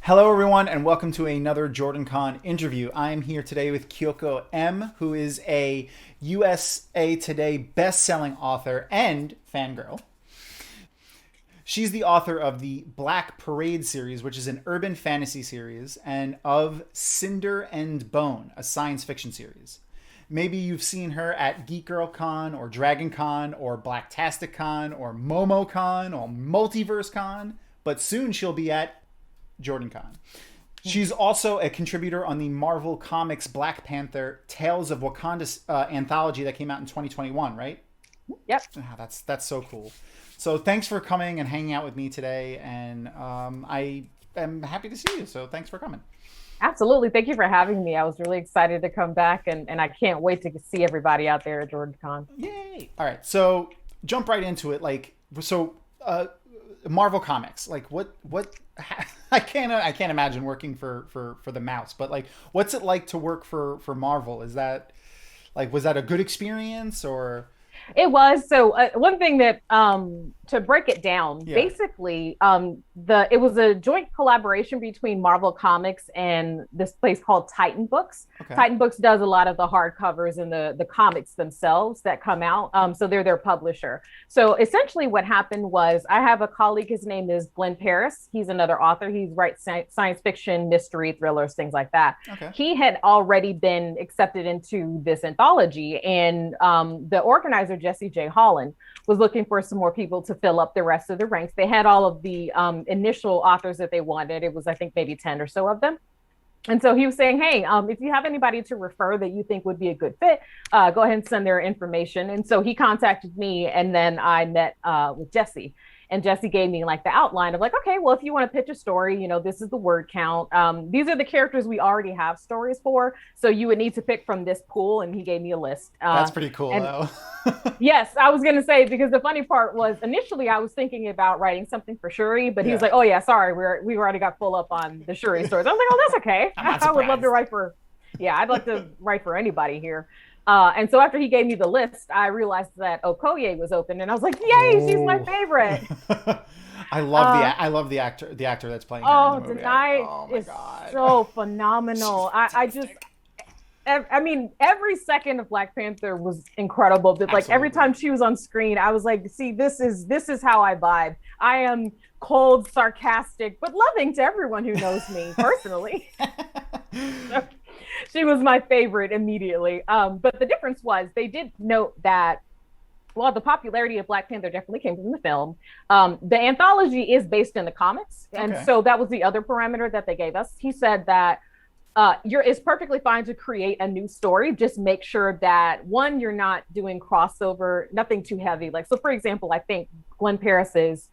Hello, everyone, and welcome to another JordanCon interview. I am here today with Kyoko M, who is a USA Today best-selling author and fangirl. She's the author of the Black Parade series, which is an urban fantasy series, and of Cinder and Bone, a science fiction series. Maybe you've seen her at Geek Girl Con or Dragon Con or Blacktastic Con or MomoCon or Multiverse Con, but soon she'll be at JordanCon. She's also a contributor on the Marvel Comics Black Panther Tales of Wakanda anthology that came out in 2021, right? Yep. Oh, that's so cool. So thanks for coming and hanging out with me today, and I am happy to see you, so thanks for coming. Absolutely. Thank you for having me. I was really excited to come back, and I can't wait to see everybody out there at JordanCon. Yay! All right, so jump right into it. Marvel Comics, what I can't imagine working for the mouse, but what's it like to work for Marvel? Is that was that a good experience or? It was. So one thing that to break it down, basically, it was a joint collaboration between Marvel Comics and this place called Titan Books. Okay. Titan Books does a lot of the hardcovers and the comics themselves that come out. So they're their publisher. So essentially what happened was I have a colleague, his name is Glenn Paris. He's another author. He writes science fiction, mystery, thrillers, things like that. Okay. He had already been accepted into this anthology, and the organizer, Jesse J. Holland, was looking for some more people to fill up the rest of the ranks. They had all of the initial authors that they wanted. It was, I think, maybe 10 or so of them. And so he was saying, hey, if you have anybody to refer that you think would be a good fit, go ahead and send their information. And so he contacted me, and then I met with Jesse. And Jesse gave me the outline of okay, well, if you want to pitch a story, this is the word count. These are the characters we already have stories for. So you would need to pick from this pool. And he gave me a list. That's pretty cool, though. Yes, I was going to say, because the funny part was initially I was thinking about writing something for Shuri, but he was like, oh, yeah, sorry, we already got full up on the Shuri stories. I was like, oh, that's okay. I would love to write I'd like to write for anybody here. And so after he gave me the list, I realized that Okoye was open, and I was like, "Yay, she's my favorite!" I love the actor that's playing her in the movie. Denai is so phenomenal. I mean, every second of Black Panther was incredible. But every time she was on screen, I was like, "See, this is how I vibe. I am cold, sarcastic, but loving to everyone who knows me personally." She was my favorite immediately. But the difference was they did note that while the popularity of Black Panther definitely came from the film, the anthology is based in the comics. And so that was the other parameter that they gave us. He said that it's perfectly fine to create a new story. Just make sure that, one, you're not doing crossover, nothing too heavy. So for example, I think Glenn Paris's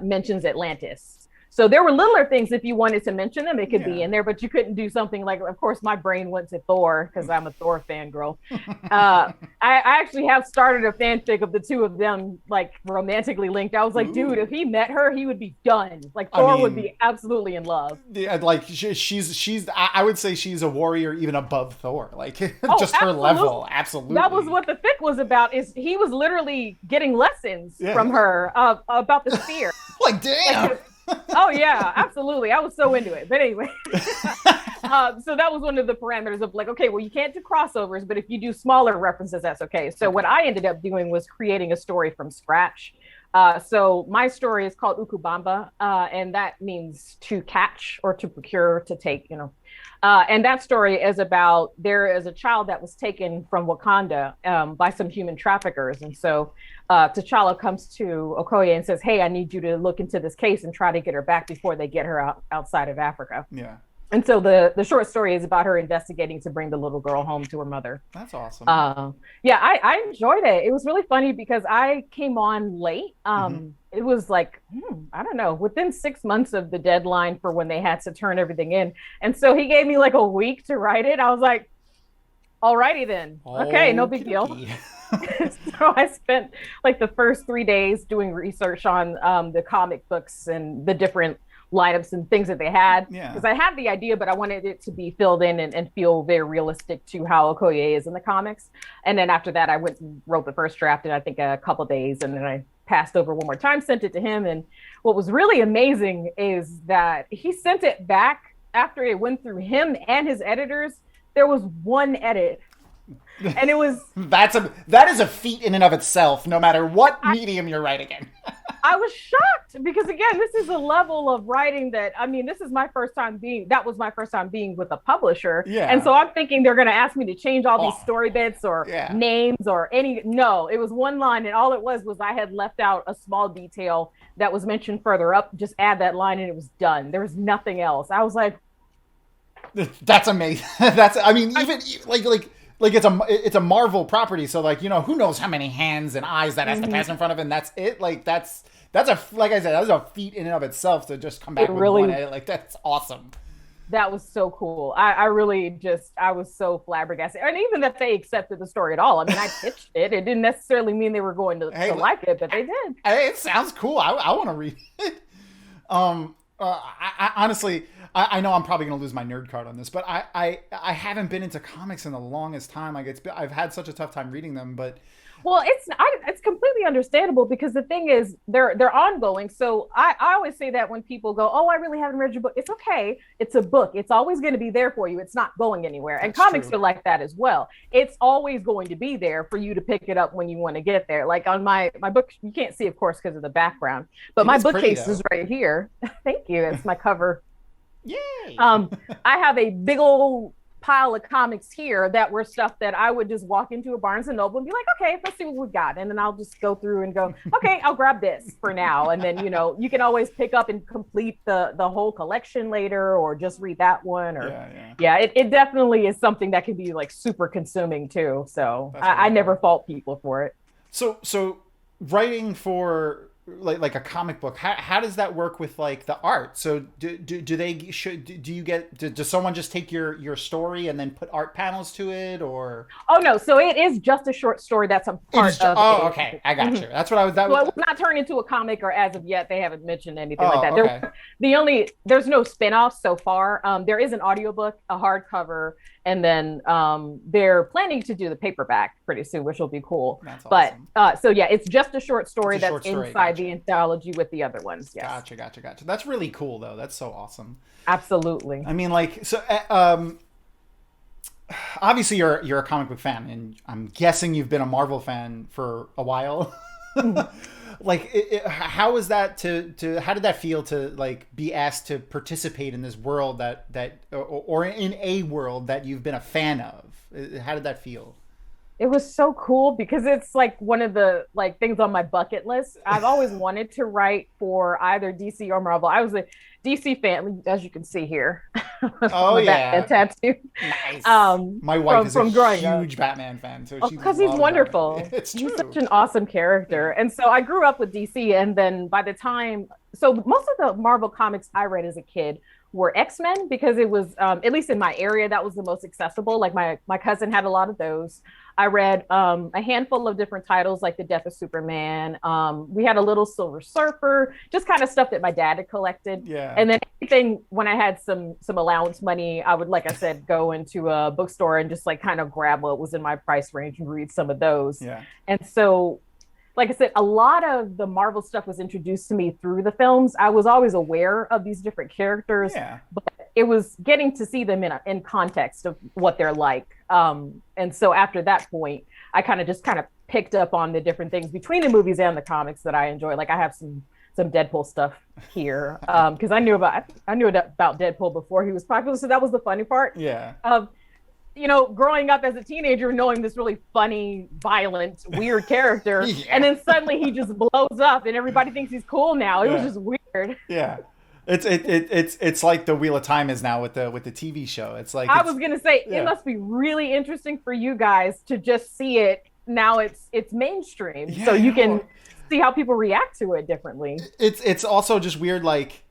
mentions Atlantis. So there were littler things, if you wanted to mention them, it could be in there, but you couldn't do something of course, my brain went to Thor because I'm a Thor fangirl. I actually have started a fanfic of the two of them, romantically linked. I was like, dude, if he met her, he would be done. Thor would be absolutely in love. Yeah, I would say she's a warrior even above Thor. Just absolutely. Her level. Absolutely. That was what the fic was about, is he was literally getting lessons from her about the spear. Damn. Oh yeah, absolutely. I was so into it. But anyway, so that was one of the parameters of okay, well, you can't do crossovers, but if you do smaller references, that's okay. So what I ended up doing was creating a story from scratch. So my story is called Ukubamba, and that means to catch or to procure, to take, and that story is about, there is a child that was taken from Wakanda by some human traffickers. And so T'Challa comes to Okoye and says, hey, I need you to look into this case and try to get her back before they get her outside of Africa. Yeah. And so the short story is about her investigating to bring the little girl home to her mother. That's awesome. I enjoyed it. It was really funny because I came on late. It was I don't know, within 6 months of the deadline for when they had to turn everything in. And so he gave me a week to write it. I was like, alrighty then. Okay, no big deal. So I spent the first 3 days doing research on the comic books and the different lineups and things that they had, because I had the idea, but I wanted it to be filled in and feel very realistic to how Okoye is in the comics. And then after that, I went and wrote the first draft in I think a couple of days, and then I passed over one more time, sent it to him. And what was really amazing is that he sent it back after it went through him and his editors. There was one edit. And it was that is a feat in and of itself, no matter what medium you're writing in. I was shocked because, again, this is a level of writing that, I mean, this is my first time being with a publisher. Yeah. And so I'm thinking they're going to ask me to change all these story bits or names or no, it was one line. And all it was I had left out a small detail that was mentioned further up. Just add that line and it was done. There was nothing else. I was like, that's amazing. It's a Marvel property, so like, you know, who knows how many hands and eyes that has to pass in front of it, and that's it. Like that's like I said, that's a feat in and of itself to just come back with one edit. Like, that's awesome. That was so cool. I was so flabbergasted. And even that they accepted the story at all. I mean, I pitched it. It didn't necessarily mean they were going to like it, but they did. Hey, it sounds cool. I want to read it. I honestly, I know I'm probably going to lose my nerd card on this, but I haven't been into comics in the longest time. Like, I've had such a tough time reading them, but. Well, it's completely understandable because the thing is they're ongoing. So I always say that when people go, oh, I really haven't read your book. It's okay. It's a book. It's always going to be there for you. It's not going anywhere. And comics are like that as well. It's always going to be there for you to pick it up when you want to get there. Like on my book, you can't see, of course, because of the background, but my bookcase is right here. Thank you. It's my cover. Yay. I have a big old pile of comics here that were stuff that I would just walk into a Barnes and Noble and be like, okay, let's see what we've got. And then I'll just go through and go, okay, I'll grab this for now. And then, you know, you can always pick up and complete the whole collection later, or just read that one. Or it definitely is something that can be like super consuming too. So I never fault people for it. So writing for like a comic book, how does that work with like the art? So does someone just take your story and then put art panels to it, or? Oh no, so it is just a short story that's a part of okay, I got you. That's what I was. It was not turned into a comic, or as of yet they haven't mentioned anything like that. Okay. There's no spin-offs so far. There is an audiobook, a hardcover, and then they're planning to do the paperback pretty soon, which will be cool. That's awesome. But it's just a short story that's inside the anthology with the other ones. Yes. Gotcha. That's really cool though. That's so awesome. Absolutely. I mean, like, so obviously you're a comic book fan, and I'm guessing you've been a Marvel fan for a while. Like, how is that how did that feel to like be asked to participate in this world or in a world that you've been a fan of? How did that feel? It was so cool because it's like one of the like things on my bucket list. I've always wanted to write for either DC or Marvel. I was a DC fan, as you can see here. Oh yeah, tattoo. Nice. My wife is a huge Batman fan, so because he's wonderful. It's true. He's such an awesome character, and so I grew up with DC. And then by the time, so most of the Marvel comics I read as a kid were X-Men, because it was at least in my area that was the most accessible. Like my cousin had a lot of those. I read a handful of different titles, like The Death of Superman. We had a little Silver Surfer, just kind of stuff that my dad had collected. Yeah. And then anything, when I had some allowance money, I would, like I said, go into a bookstore and just like kind of grab what was in my price range and read some of those. Yeah. And so, like I said, a lot of the Marvel stuff was introduced to me through the films. I was always aware of these different characters, but it was getting to see them in context of what they're like. And so after that point, I kind of picked up on the different things between the movies and the comics that I enjoy. Like I have some Deadpool stuff here because I knew about Deadpool before he was popular. So that was the funny part. Yeah. You know, growing up as a teenager, knowing this really funny, violent, weird character, and then suddenly he just blows up, and everybody thinks he's cool now. It was just weird. Yeah, it's like the Wheel of Time is now with the TV show. It's like I was gonna say it must be really interesting for you guys to just see it now. It's mainstream, so you can see how people react to it differently. It's also just weird, like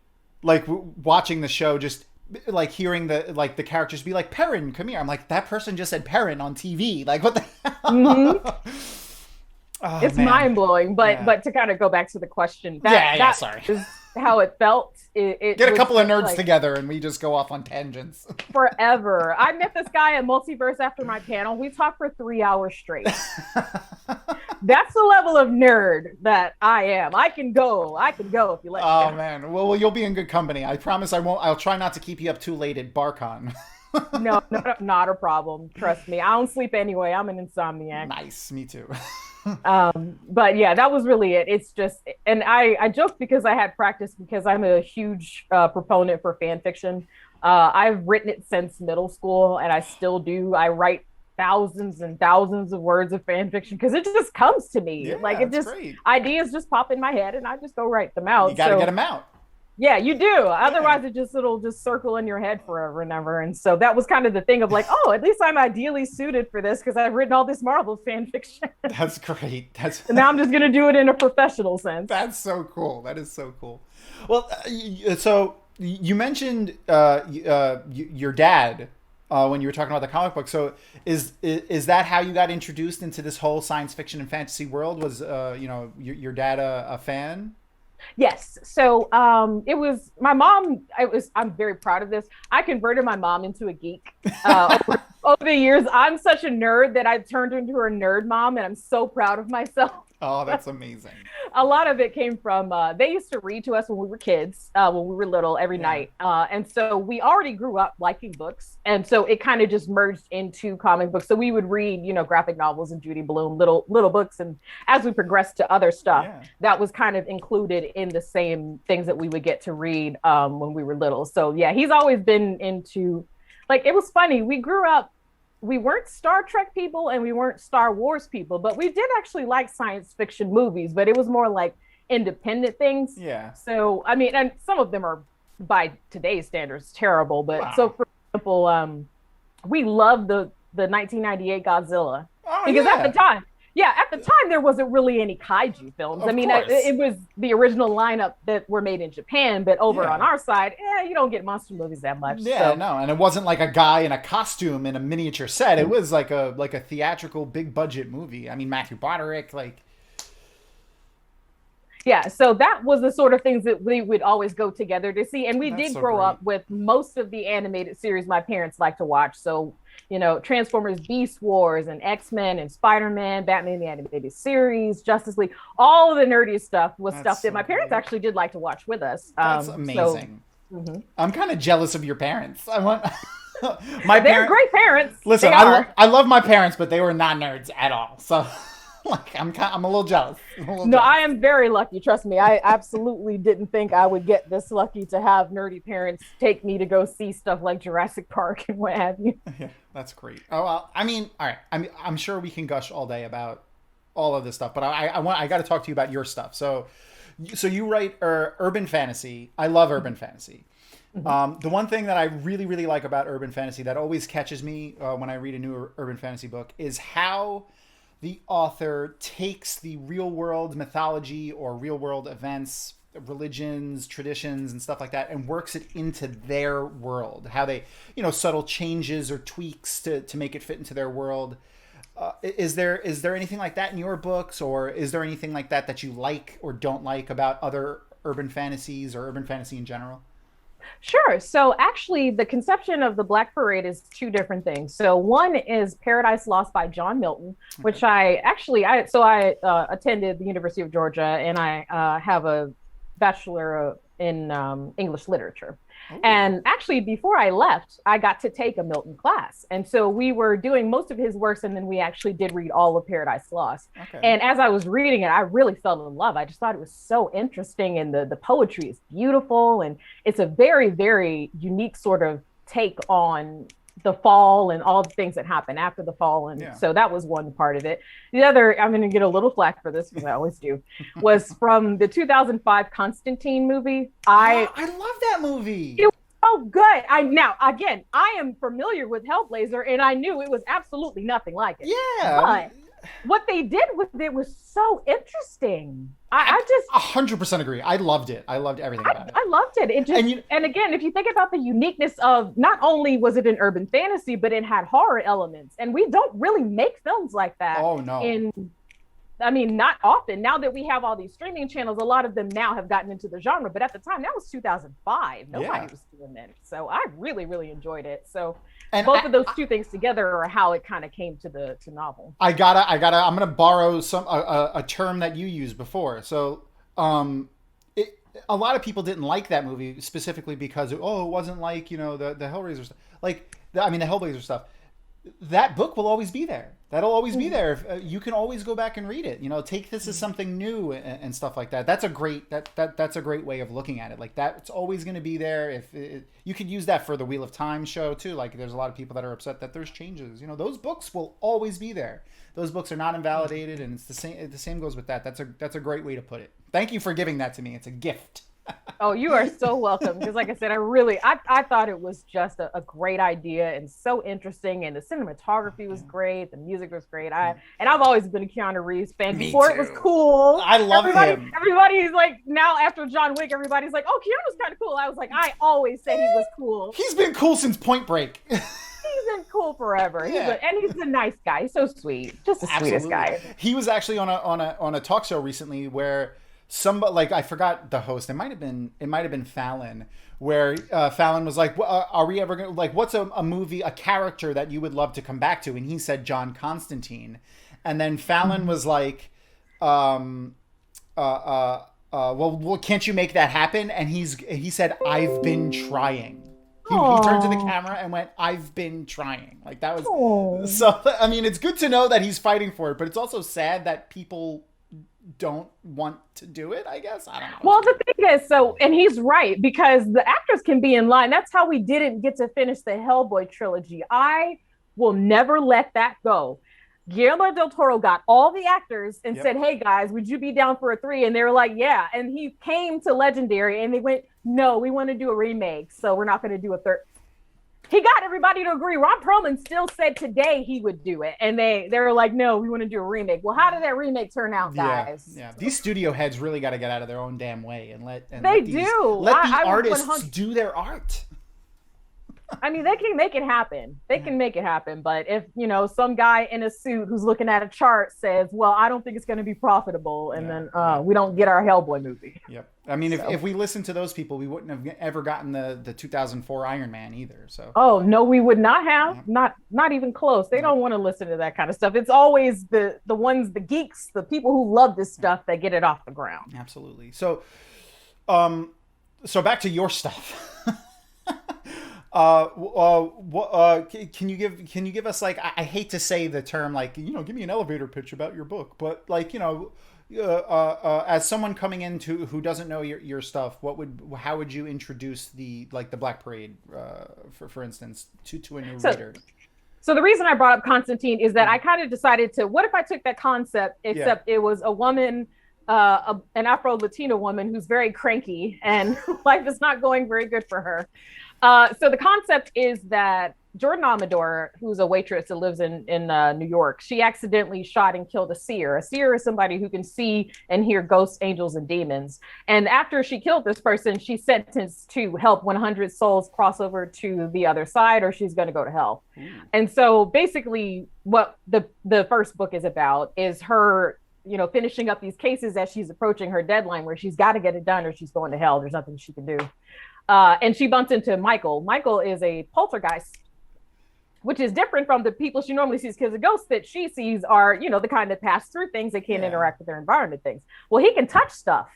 watching the show, just like hearing the characters be like, Perrin, come here. I'm like, that person just said Perrin on TV. Like, what the hell? Mm-hmm. Oh, it's mind-blowing, but to kind of go back to the question, sorry, is how it felt. It get a couple of nerds together and we just go off on tangents forever. I met this guy at Multiverse after my panel. We talked for 3 hours straight. That's the level of nerd that I am. I can go if you let me. Oh man, well you'll be in good company. I promise I won't. I'll try not to keep you up too late at BarCon. No, not a problem. Trust me. I don't sleep anyway. I'm an insomniac. Nice, me too. But yeah, that was really it. It's just, and I joked because I had practice because I'm a huge proponent for fan fiction. I've written it since middle school, and I still do. I write thousands and thousands of words of fan fiction because it just comes to me. Yeah, like it just great. Ideas just pop in my head, and I just go write them out. You got to get them out. Yeah, you do. Otherwise, it'll just circle in your head forever and ever. And so that was kind of the thing of like, oh, at least I'm ideally suited for this because I've written all this Marvel fan fiction. That's great. And now I'm just going to do it in a professional sense. That's so cool. That is so cool. Well, so you mentioned your dad when you were talking about the comic book. So is that how you got introduced into this whole science fiction and fantasy world? Was your dad a fan? Yes. So it was my mom. I'm very proud of this. I converted my mom into a geek over the years. I'm such a nerd that I turned into her nerd mom, and I'm so proud of myself. Oh, that's amazing. A lot of it came from, they used to read to us when we were kids, when we were little every night. And so we already grew up liking books. And so it kind of just merged into comic books. So we would read, graphic novels and Judy Blume, little books. And as we progressed to other stuff, that was kind of included in the same things that we would get to read when we were little. So yeah, he's always been into, like, it was funny. We grew up, we weren't Star Trek people and we weren't Star Wars people, but we did actually like science fiction movies, but it was more like independent things. Yeah. So, I mean, and some of them are by today's standards terrible, but so for example, we loved the 1998 Godzilla because at the time there wasn't really any kaiju films. I mean, it was the original lineup that were made in Japan, but over on our side, you don't get monster movies that much. Yeah, no, and it wasn't like a guy in a costume in a miniature set. It was like a theatrical, big budget movie. I mean, Matthew Broderick, like. Yeah, so that was the sort of things that we would always go together to see, and we did grow up with most of the animated series my parents like to watch. So, Transformers, Beast Wars, and X-Men, and Spider-Man, Batman the Animated Series, Justice League, all of the nerdy stuff was stuff that my parents actually did like to watch with us. That's amazing. So, I'm kind of jealous of your parents. I want they're great parents. Listen, I love my parents, but they were not nerds at all. So. Like I'm a little jealous. I am very lucky. Trust me. I absolutely didn't think I would get this lucky to have nerdy parents take me to go see stuff like Jurassic Park and what have you. Yeah, that's great. Oh, well, I mean, all right. I'm sure we can gush all day about all of this stuff, but I got to talk to you about your stuff. So you write urban fantasy. I love urban fantasy. Mm-hmm. The one thing that I really, really like about urban fantasy that always catches me when I read a new urban fantasy book is how the author takes the real world mythology or real world events, religions, traditions, and stuff like that, and works it into their world. How they, subtle changes or tweaks to make it fit into their world. Is there anything like that in your books, or is there anything like that you like or don't like about other urban fantasies or urban fantasy in general? Sure. So actually, the conception of the Black Parade is two different things. So one is Paradise Lost by John Milton, which I attended the University of Georgia, and I have a bachelor in English literature. Ooh. And actually, before I left, I got to take a Milton class. And so we were doing most of his works, and then we actually did read all of Paradise Lost. Okay. And as I was reading it, I really fell in love. I just thought it was so interesting, and the poetry is beautiful, and it's a very, very unique sort of take on the fall and all the things that happen after the fall. And so that was one part of it. The other, I'm going to get a little flack for this because I always do, was from the 2005 Constantine movie. I love that movie. It was so good. I am familiar with Hellblazer, and I knew it was absolutely nothing like it. Yeah. But what they did with it was so interesting. I just 100% agree. I loved it. I loved everything about it. I loved it. It just, and again, if you think about the uniqueness of, not only was it an urban fantasy, but it had horror elements, and we don't really make films like that. Oh no. I mean, not often. Now that we have all these streaming channels, a lot of them now have gotten into the genre. But at the time, that was 2005. Nobody was doing that. So I really, really enjoyed it. So both of those two things together are how it kind of came to the novel. I'm gonna borrow a term that you used before. So, a lot of people didn't like that movie specifically because it wasn't like, the Hellraiser stuff. The Hellblazer stuff. That book will always be there. That'll always be there. You can always go back and read it. Take this as something new and stuff like that. That's a great that's a great way of looking at it. Like that, it's always going to be there. You could use that for the Wheel of Time show too. Like there's a lot of people that are upset that there's changes. Those books will always be there. Those books are not invalidated, and it's the same. The same goes with that. That's a great way to put it. Thank you for giving that to me. It's a gift. Oh, you are so welcome. Because like I said, I thought it was just a great idea and so interesting. And the cinematography was great. The music was great. And I've always been a Keanu Reeves fan before it was cool. I love him. Everybody's like, now after John Wick, everybody's like, oh, Keanu's kind of cool. I was like, I always said he was cool. He's been cool since Point Break. He's been cool forever. And he's a nice guy. He's so sweet. Just the sweetest guy. He was actually on a talk show recently where somebody, I forgot the host. It might have been Fallon, where Fallon was like, "Are we ever gonna what's a movie, a character that you would love to come back to?" And he said John Constantine, and then Fallon was like, "Well, can't you make that happen?" And he said, "I've been trying." He turned to the camera and went, "I've been trying." Like that was so. I mean, it's good to know that he's fighting for it, but it's also sad that people don't want to do it, I guess. I don't know. Well, the thing is, and he's right, because the actors can be in line. That's how we didn't get to finish the Hellboy trilogy. I will never let that go. Guillermo del Toro got all the actors and said, "Hey guys, would you be down for a 3?" And they were like, "Yeah." And he came to Legendary and they went, "No, we want to do a remake, so we're not going to do a third." He got everybody to agree. Ron Perlman still said today he would do it. And they were like, "No, we want to do a remake." Well, how did that remake turn out, guys? Yeah. These studio heads really got to get out of their own damn way and let the artists do their art. I mean, they can make it happen. They can make it happen. But if, some guy in a suit who's looking at a chart says, "Well, I don't think it's going to be profitable," and then we don't get our Hellboy movie. Yep. I mean, if we listened to those people, we wouldn't have ever gotten the 2004 Iron Man either. So. Oh no, we would not have. Yeah. Not even close. They don't want to listen to that kind of stuff. It's always the geeks, the people who love this stuff that get it off the ground. Absolutely. So back to your stuff. Can you give us, like, I hate to say the term, like, give me an elevator pitch about your book, but as someone coming in who doesn't know your stuff, how would you introduce the Black Parade, for instance, to a new reader? So the reason I brought up Constantine is that I kind of decided what if I took that concept, except it was a woman, an Afro-Latina woman who's very cranky and life is not going very good for her. So the concept is that Jordan Amador, who's a waitress that lives in New York, she accidentally shot and killed a seer. A seer is somebody who can see and hear ghosts, angels, and demons. And after she killed this person, she's sentenced to help 100 souls cross over to the other side, or she's going to go to hell. And so basically what the first book is about is her, finishing up these cases as she's approaching her deadline, where she's got to get it done or she's going to hell. There's nothing she can do. And she bumps into Michael. Michael is a poltergeist, which is different from the people she normally sees, because the ghosts that she sees are, the kind that pass through things. They can't interact with their environment things. Well, he can touch stuff.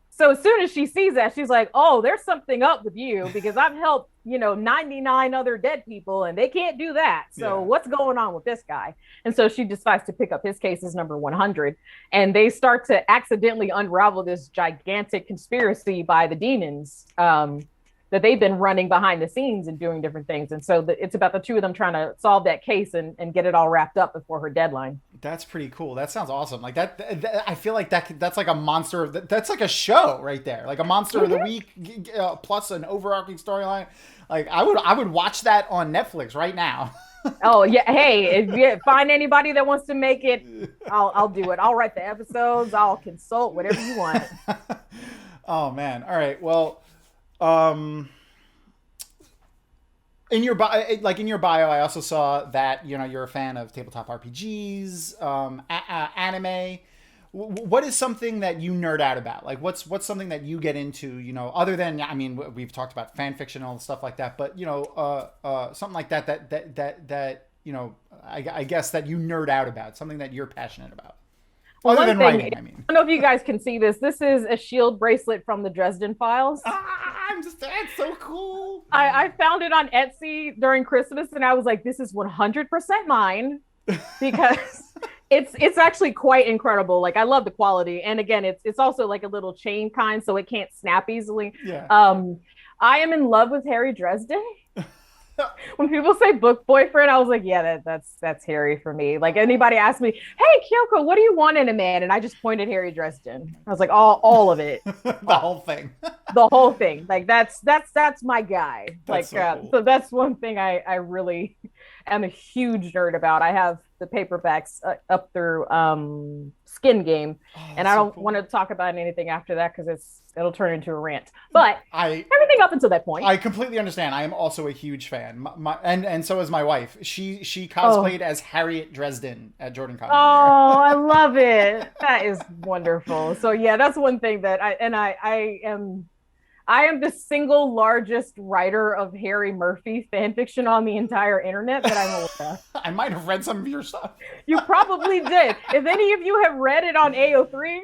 So as soon as she sees that, she's like, "Oh, there's something up with you, because I've helped, 99 other dead people and they can't do that. So what's going on with this guy?" And so she decides to pick up his case as number 100. And they start to accidentally unravel this gigantic conspiracy by the demons, that they've been running behind the scenes and doing different things. And so it's about the two of them trying to solve that case and get it all wrapped up before her deadline. That's pretty cool. That sounds awesome. Like that I feel like that's like a monster. That's like a show right there. Like a monster of the week plus an overarching storyline. Like I would watch that on Netflix right now. Oh yeah. Hey, if you find anybody that wants to make it, I'll do it. I'll write the episodes. I'll consult, whatever you want. Oh man. All right. Well, in your bio, I also saw that you're a fan of tabletop RPGs, anime. what is something that you nerd out about? Like, what's something that you get into, other than, I mean, we've talked about fan fiction and all the stuff like that, but, something like that, I guess that you nerd out about, something that you're passionate about. Well, other than writing, I mean. I don't know if you guys can see this. This is a shield bracelet from the Dresden Files. That's so cool. I found it on Etsy during Christmas, and I was like, this is 100% mine, because it's actually quite incredible. Like, I love the quality. And again, it's also like a little chain kind, so it can't snap easily. Yeah. I am in love with Harry Dresden. When people say book boyfriend, I was like, yeah, that's Harry for me. Like, anybody asked me, hey, Kyoko, what do you want in a man? And I just pointed Harry Dresden. I was like, all of it. The whole thing. The whole thing. Like, that's my guy. That's cool. So that's one thing I really am a huge nerd about. I have the paperbacks up through Skin Game, and I don't want to talk about anything after that because it'll turn into a rant. But everything up until that point, I completely understand. I am also a huge fan, and so is my wife. She cosplayed as Harriet Dresden at JordanCon. Oh, I love it. That is wonderful. So yeah, that's one thing that I am the single largest writer of Harry Murphy fan fiction on the entire internet that I'm aware of. I might have read some of your stuff. You probably did. If any of you have read it on AO3,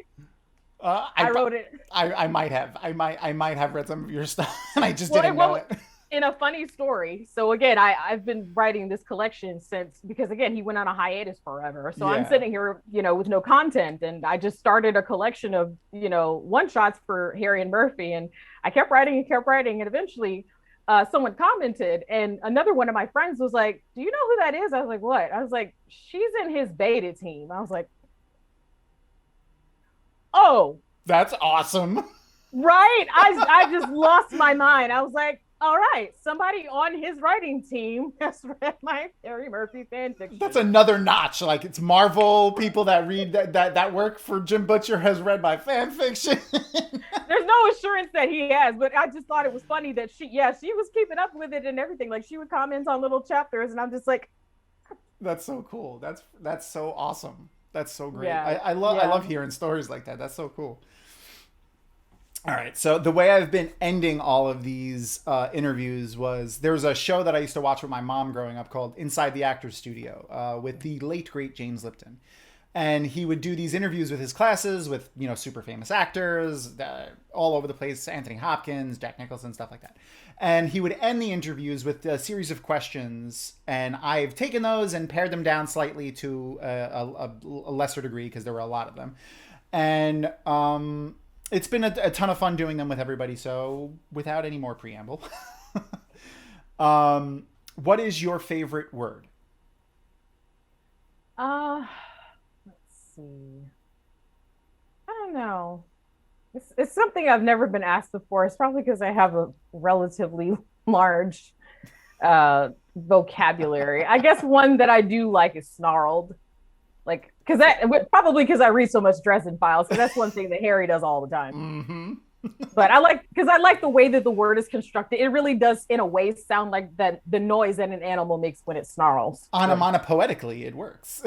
I wrote it. I might have. I might have read some of your stuff, and I just didn't know it. In a funny story. So again, I've been writing this collection because again, he went on a hiatus forever. So I'm sitting here, with no content, and I just started a collection of, one shots for Harry and Murphy, and I kept writing, and eventually someone commented, and another one of my friends was like, do you know who that is? I was like, what? I was like, she's in his beta team. I was like, oh, that's awesome. Right? I just lost my mind. I was like, all right, somebody on his writing team has read my Harry Murphy fan fiction. That's another notch. Like, it's Marvel people that read that work for Jim Butcher has read my fan fiction. There's no assurance that he has, but I just thought it was funny that she was keeping up with it and everything. Like, she would comment on little chapters, and I'm just like, that's so cool. That's so awesome. That's so great. Yeah. I love hearing stories like that. That's so cool. All right, so the way I've been ending all of these interviews was, there was a show that I used to watch with my mom growing up called Inside the Actors Studio with the late, great James Lipton. And he would do these interviews with his classes with, super famous actors all over the place, Anthony Hopkins, Jack Nicholson, stuff like that. And he would end the interviews with a series of questions, and I've taken those and pared them down slightly to a lesser degree because there were a lot of them. And it's been a ton of fun doing them with everybody. So without any more preamble, what is your favorite word? Let's see. I don't know. It's something I've never been asked before. It's probably because I have a relatively large vocabulary. I guess one that I do like is snarled. Like, probably because I read so much Dresden Files, because that's one thing that Harry does all the time. Mm-hmm. But I like the way that the word is constructed. It really does, in a way, sound like the noise that an animal makes when it snarls. Onomatopoetically, it works.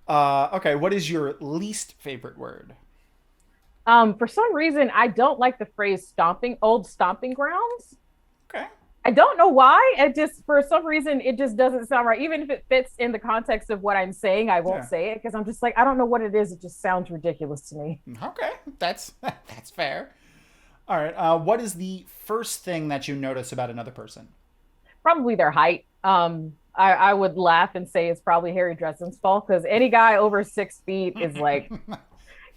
Okay, what is your least favorite word? For some reason, I don't like the phrase old stomping grounds. Okay. I don't know why. For some reason, it just doesn't sound right. Even if it fits in the context of what I'm saying, I won't say it because I'm just like, I don't know what it is. It just sounds ridiculous to me. Okay, that's fair. All right. What is the first thing that you notice about another person? Probably their height. I would laugh and say it's probably Harry Dresden's fault, because any guy over 6 feet is like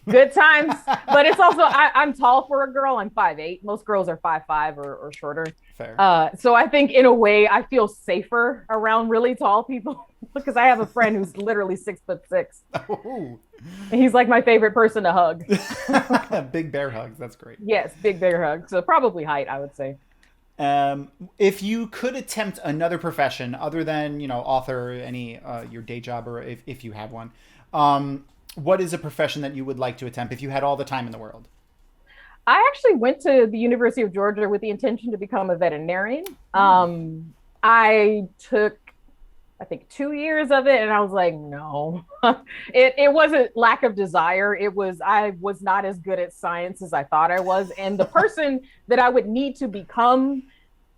good times. But it's also, I'm tall for a girl. I'm 5'8". Most girls are 5'5" or shorter. Fair. So I think in a way I feel safer around really tall people because I have a friend who's literally 6'6". Oh. And he's like my favorite person to hug. Big bear hugs. That's great. Yes, big bear hug. So probably height, I would say. If you could attempt another profession other than, author, any your day job, or if you have one, what is a profession that you would like to attempt if you had all the time in the world? I actually went to the University of Georgia with the intention to become a veterinarian. I took I think 2 years of it, and I was like, no. It wasn't lack of desire. It was I was not as good at science as I thought I was, and the person that I would need to become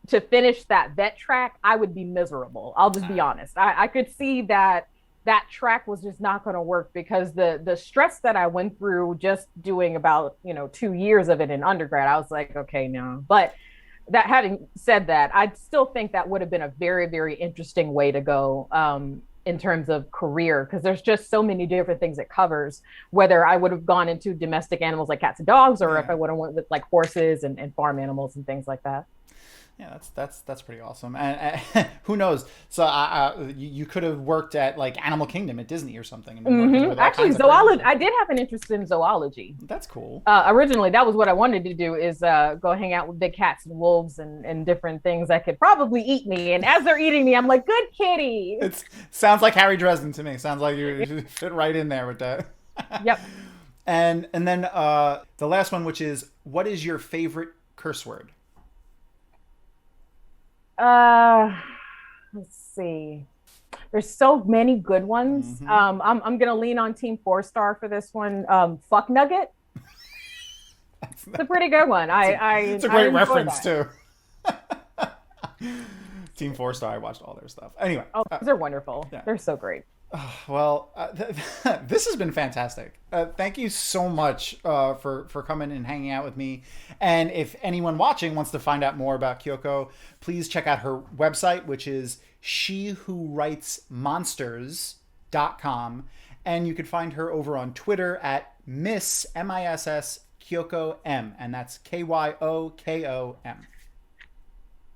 to finish that vet track, I would be miserable. I'll just be honest. I could see that that track was just not going to work because the stress that I went through just doing about 2 years of it in undergrad, I was like, okay, no. But that having said that, I still think that would have been a very, very interesting way to go in terms of career, because there's just so many different things it covers, whether I would have gone into domestic animals like cats and dogs, or if I would have went with like horses and farm animals and things like that. Yeah, that's pretty awesome. And who knows? So you could have worked at like Animal Kingdom at Disney or something. And mm-hmm. Actually, zoology. I did have an interest in zoology. That's cool. Originally, that was what I wanted to do, is go hang out with big cats and wolves and different things that could probably eat me. And as they're eating me, I'm like, good kitty. It sounds like Harry Dresden to me. Sounds like you fit right in there with that. Yep. And then the last one, which is, what is your favorite curse word? Let's see. There's so many good ones. Mm-hmm. I'm gonna lean on Team 4-Star for this one. Fuck Nugget. It's a pretty good one. It's a great reference too. Team 4-Star. I watched all their stuff. Anyway, they're wonderful. Yeah. They're so great. Well, this has been fantastic. Thank you so much for coming and hanging out with me. And if anyone watching wants to find out more about Kyoko, please check out her website, which is shewhowritesmonsters.com. And you can find her over on Twitter at Miss MISS Kyoko M. And that's KYOKOM.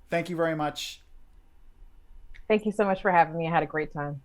Thank you very much. Thank you so much for having me. I had a great time.